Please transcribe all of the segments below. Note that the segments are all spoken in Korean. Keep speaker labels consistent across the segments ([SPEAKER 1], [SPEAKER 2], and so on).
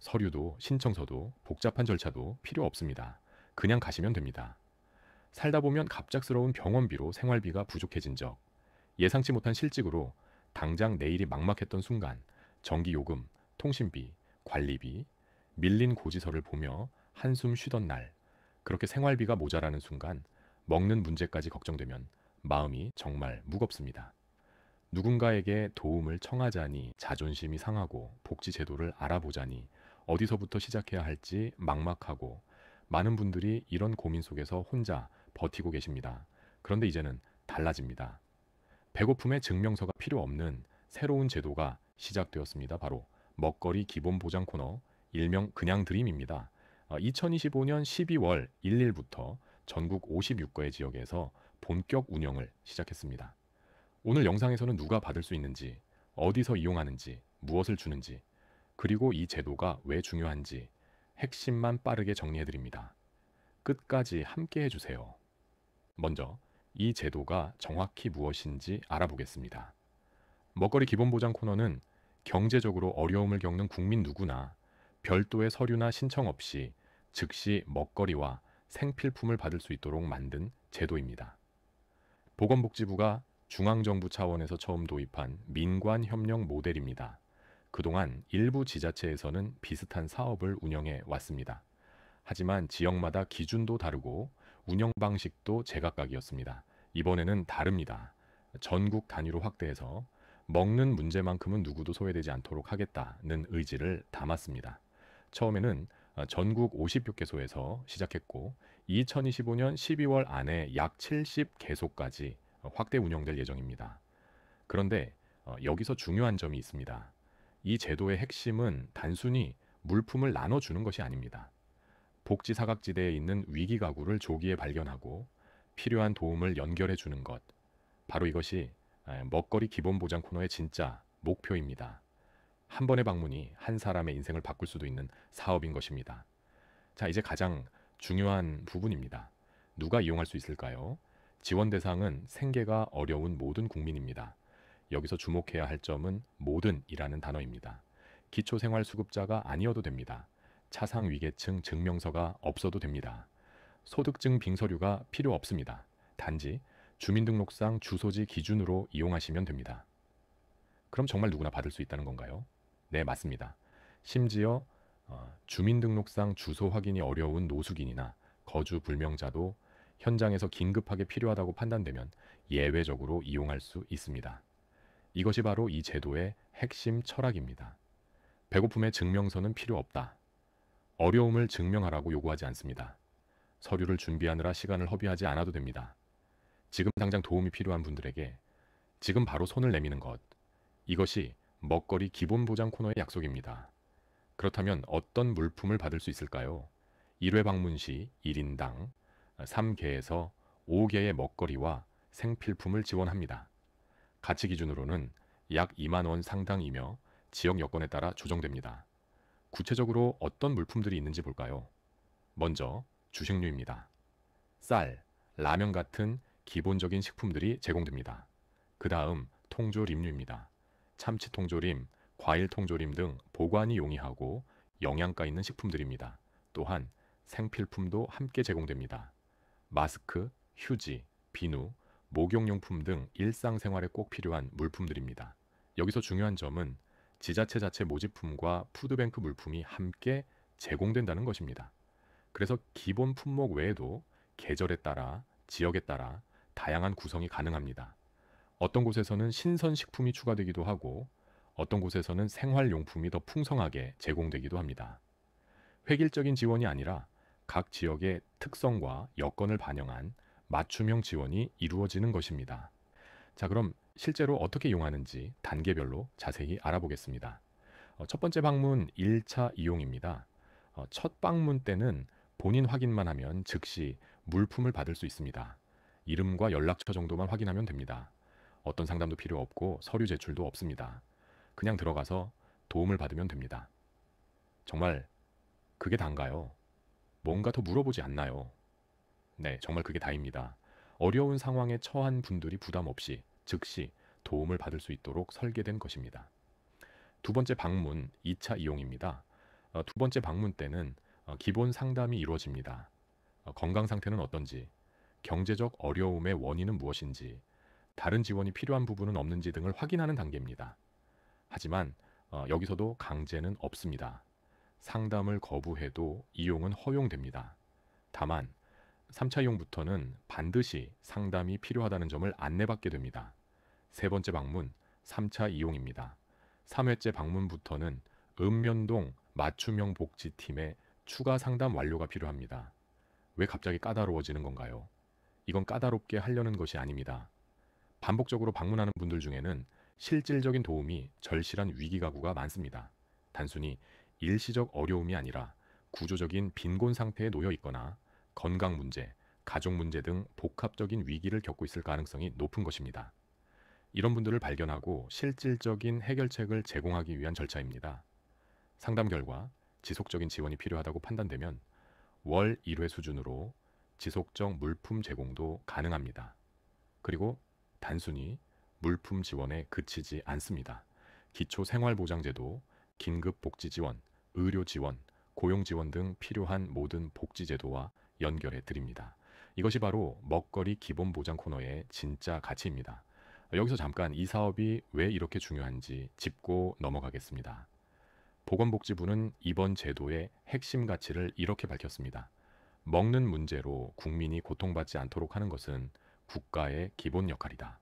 [SPEAKER 1] 서류도 신청서도 복잡한 절차도 필요 없습니다. 그냥 가시면 됩니다. 살다 보면 갑작스러운 병원비로 생활비가 부족해진 적, 예상치 못한 실직으로 당장 내일이 막막했던 순간 전기요금, 통신비, 관리비, 밀린 고지서를 보며 한숨 쉬던 날, 그렇게 생활비가 모자라는 순간 먹는 문제까지 걱정되면 마음이 정말 무겁습니다. 누군가에게 도움을 청하자니 자존심이 상하고 복지 제도를 알아보자니 어디서부터 시작해야 할지 막막하고 많은 분들이 이런 고민 속에서 혼자 버티고 계십니다. 그런데 이제는 달라집니다. 배고픔의 증명서가 필요 없는 새로운 제도가 시작되었습니다. 바로 먹거리 기본 보장 코너, 일명 그냥 드림입니다. 2025년 12월 1일부터 전국 56거의 지역에서 본격 운영을 시작했습니다. 오늘 영상에서는 누가 받을 수 있는지, 어디서 이용하는지, 무엇을 주는지, 그리고 이 제도가 왜 중요한지 핵심만 빠르게 정리해드립니다. 끝까지 함께 해주세요. 먼저 이 제도가 정확히 무엇인지 알아보겠습니다. 먹거리 기본보장 코너는 경제적으로 어려움을 겪는 국민 누구나 별도의 서류나 신청 없이 즉시 먹거리와 생필품을 받을 수 있도록 만든 제도입니다. 보건복지부가 중앙정부 차원에서 처음 도입한 민관협력 모델입니다. 그동안 일부 지자체에서는 비슷한 사업을 운영해 왔습니다. 하지만 지역마다 기준도 다르고 운영 방식도 제각각이었습니다. 이번에는 다릅니다. 전국 단위로 확대해서 먹는 문제만큼은 누구도 소외되지 않도록 하겠다는 의지를 담았습니다. 처음에는 전국 50개소에서 시작했고 2025년 12월 안에 약 70개소까지 확대 운영될 예정입니다. 그런데 여기서 중요한 점이 있습니다. 이 제도의 핵심은 단순히 물품을 나눠주는 것이 아닙니다. 복지 사각지대에 있는 위기 가구를 조기에 발견하고 필요한 도움을 연결해 주는 것. 바로 이것이 먹거리 기본 보장 코너의 진짜 목표입니다. 한 번의 방문이 한 사람의 인생을 바꿀 수도 있는 사업인 것입니다. 자, 이제 가장 중요한 부분입니다. 누가 이용할 수 있을까요? 지원 대상은 생계가 어려운 모든 국민입니다. 여기서 주목해야 할 점은 모든이라는 단어입니다. 기초생활수급자가 아니어도 됩니다. 차상위계층 증명서가 없어도 됩니다. 소득증 빙서류가 필요 없습니다. 단지 주민등록상 주소지 기준으로 이용하시면 됩니다. 그럼 정말 누구나 받을 수 있다는 건가요? 네, 맞습니다. 심지어 주민등록상 주소 확인이 어려운 노숙인이나 거주 불명자도 현장에서 긴급하게 필요하다고 판단되면 예외적으로 이용할 수 있습니다. 이것이 바로 이 제도의 핵심 철학입니다. 배고픔의 증명서는 필요 없다. 어려움을 증명하라고 요구하지 않습니다. 서류를 준비하느라 시간을 허비하지 않아도 됩니다. 지금 당장 도움이 필요한 분들에게 지금 바로 손을 내미는 것. 이것이 먹거리 기본 보장 코너의 약속입니다. 그렇다면 어떤 물품을 받을 수 있을까요? 1회 방문 시 1인당 3개에서 5개의 먹거리와 생필품을 지원합니다. 가치 기준으로는 약 2만 원 상당이며 지역 여건에 따라 조정됩니다. 구체적으로 어떤 물품들이 있는지 볼까요? 먼저 주식류입니다. 쌀, 라면 같은 기본적인 식품들이 제공됩니다. 그 다음 통조림류입니다. 참치 통조림, 과일 통조림 등 보관이 용이하고 영양가 있는 식품들입니다. 또한 생필품도 함께 제공됩니다. 마스크, 휴지, 비누, 목욕용품 등 일상생활에 꼭 필요한 물품들입니다. 여기서 중요한 점은 지자체 자체 모집품과 푸드뱅크 물품이 함께 제공된다는 것입니다. 그래서 기본 품목 외에도 계절에 따라, 지역에 따라 다양한 구성이 가능합니다. 어떤 곳에서는 신선식품이 추가되기도 하고 어떤 곳에서는 생활용품이 더 풍성하게 제공되기도 합니다. 획일적인 지원이 아니라 각 지역의 특성과 여건을 반영한 맞춤형 지원이 이루어지는 것입니다. 자, 그럼 실제로 어떻게 이용하는지 단계별로 자세히 알아보겠습니다. 첫 번째 방문 1차 이용입니다. 첫 방문 때는 본인 확인만 하면 즉시 물품을 받을 수 있습니다. 이름과 연락처 정도만 확인하면 됩니다. 어떤 상담도 필요 없고 서류 제출도 없습니다. 그냥 들어가서 도움을 받으면 됩니다. 정말 그게 다인가요? 뭔가 더 물어보지 않나요? 네, 정말 그게 다입니다. 어려운 상황에 처한 분들이 부담 없이 즉시 도움을 받을 수 있도록 설계된 것입니다. 두 번째 방문 2차 이용입니다. 두 번째 방문 때는 기본 상담이 이루어집니다. 건강 상태는 어떤지, 경제적 어려움의 원인은 무엇인지, 다른 지원이 필요한 부분은 없는지 등을 확인하는 단계입니다. 하지만 여기서도 강제는 없습니다. 상담을 거부해도 이용은 허용됩니다. 다만 3차 이용부터는 반드시 상담이 필요하다는 점을 안내받게 됩니다. 세 번째 방문 3차 이용입니다. 3회째 방문부터는 읍면동 맞춤형 복지팀의 추가 상담 완료가 필요합니다. 왜 갑자기 까다로워지는 건가요? 이건 까다롭게 하려는 것이 아닙니다. 반복적으로 방문하는 분들 중에는 실질적인 도움이 절실한 위기가구가 많습니다. 단순히 일시적 어려움이 아니라 구조적인 빈곤 상태에 놓여 있거나 건강 문제, 가족 문제 등 복합적인 위기를 겪고 있을 가능성이 높은 것입니다. 이런 분들을 발견하고 실질적인 해결책을 제공하기 위한 절차입니다. 상담 결과 지속적인 지원이 필요하다고 판단되면 월 1회 수준으로 지속적 물품 제공도 가능합니다. 그리고 단순히 물품 지원에 그치지 않습니다. 기초생활보장제도, 긴급복지지원, 의료지원, 고용지원 등 필요한 모든 복지제도와 연결해 드립니다. 이것이 바로 먹거리 기본보장 코너의 진짜 가치입니다. 여기서 잠깐 이 사업이 왜 이렇게 중요한지 짚고 넘어가겠습니다. 보건복지부는 이번 제도의 핵심 가치를 이렇게 밝혔습니다. 먹는 문제로 국민이 고통받지 않도록 하는 것은 국가의 기본 역할이다.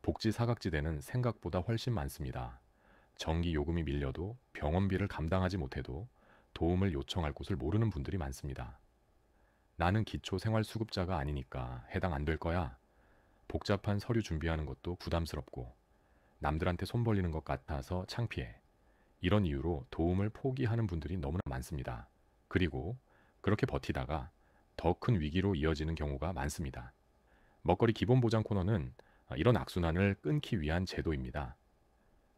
[SPEAKER 1] 복지 사각지대는 생각보다 훨씬 많습니다. 전기 요금이 밀려도 병원비를 감당하지 못해도 도움을 요청할 곳을 모르는 분들이 많습니다. 나는 기초생활수급자가 아니니까 해당 안 될 거야. 복잡한 서류 준비하는 것도 부담스럽고 남들한테 손 벌리는 것 같아서 창피해. 이런 이유로 도움을 포기하는 분들이 너무나 많습니다. 그리고 그렇게 버티다가 더 큰 위기로 이어지는 경우가 많습니다. 먹거리 기본보장 코너는 이런 악순환을 끊기 위한 제도입니다.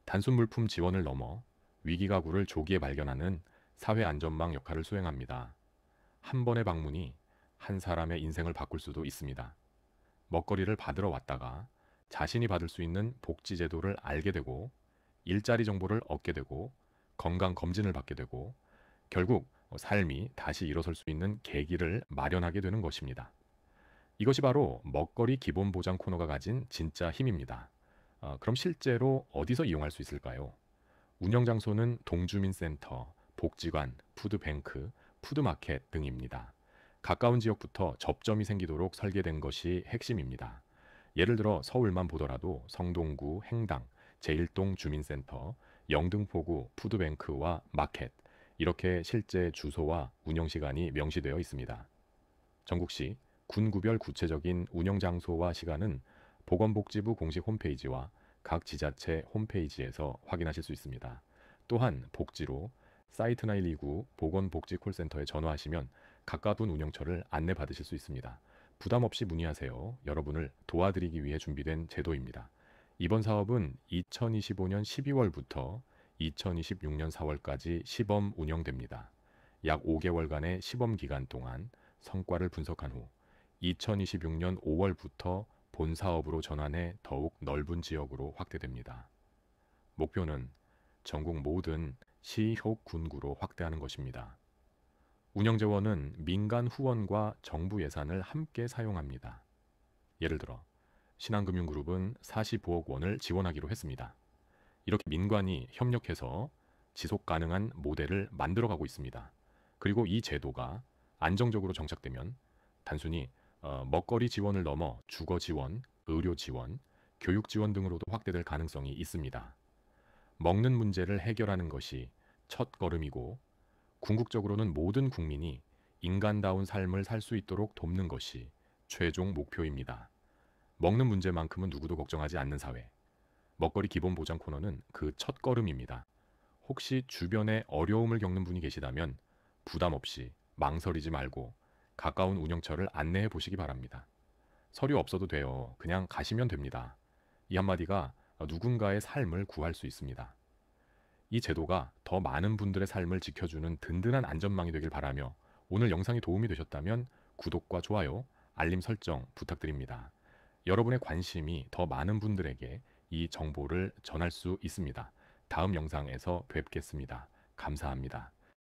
[SPEAKER 1] 단순 물품 지원을 넘어 위기가구를 조기에 발견하는 사회 안전망 역할을 수행합니다. 한 번의 방문이 한 사람의 인생을 바꿀 수도 있습니다. 먹거리를 받으러 왔다가 자신이 받을 수 있는 복지제도를 알게 되고 일자리 정보를 얻게 되고 건강검진을 받게 되고 결국 삶이 다시 일어설 수 있는 계기를 마련하게 되는 것입니다. 이것이 바로 먹거리 기본보장 코너가 가진 진짜 힘입니다. 그럼 실제로 어디서 이용할 수 있을까요? 운영 장소는 동주민센터, 복지관, 푸드뱅크, 푸드마켓 등입니다. 가까운 지역부터 접점이 생기도록 설계된 것이 핵심입니다. 예를 들어 서울만 보더라도 성동구 행당, 제1동 주민센터, 영등포구 푸드뱅크와 마켓 이렇게 실제 주소와 운영시간이 명시되어 있습니다. 전국시 군구별 구체적인 운영 장소와 시간은 보건복지부 공식 홈페이지와 각 지자체 홈페이지에서 확인하실 수 있습니다. 또한 복지로 사이트 129 보건복지콜센터에 전화하시면 가까운 운영처를 안내받으실 수 있습니다. 부담 없이 문의하세요. 여러분을 도와드리기 위해 준비된 제도입니다. 이번 사업은 2025년 12월부터 2026년 4월까지 시범 운영됩니다. 약 5개월간의 시범 기간 동안 성과를 분석한 후 2026년 5월부터 본 사업으로 전환해 더욱 넓은 지역으로 확대됩니다. 목표는 전국 모든 시, 혹, 군구로 확대하는 것입니다. 운영재원은 민간 후원과 정부 예산을 함께 사용합니다. 예를 들어 신한금융그룹은 45억 원을 지원하기로 했습니다. 이렇게 민관이 협력해서 지속 가능한 모델을 만들어가고 있습니다. 그리고 이 제도가 안정적으로 정착되면 단순히 먹거리 지원을 넘어 주거 지원, 의료 지원, 교육 지원 등으로도 확대될 가능성이 있습니다. 먹는 문제를 해결하는 것이 첫 걸음이고 궁극적으로는 모든 국민이 인간다운 삶을 살 수 있도록 돕는 것이 최종 목표입니다. 먹는 문제만큼은 누구도 걱정하지 않는 사회. 먹거리 기본 보장 코너는 그 첫 걸음입니다. 혹시 주변에 어려움을 겪는 분이 계시다면 부담 없이 망설이지 말고 가까운 운영처를 안내해 보시기 바랍니다. 서류 없어도 돼요. 그냥 가시면 됩니다. 이 한마디가 누군가의 삶을 구할 수 있습니다. 이 제도가 더 많은 분들의 삶을 지켜주는 든든한 안전망이 되길 바라며 오늘 영상이 도움이 되셨다면 구독과 좋아요, 알림 설정 부탁드립니다. 여러분의 관심이 더 많은 분들에게 이 정보를 전할 수 있습니다. 다음 영상에서 뵙겠습니다. 감사합니다.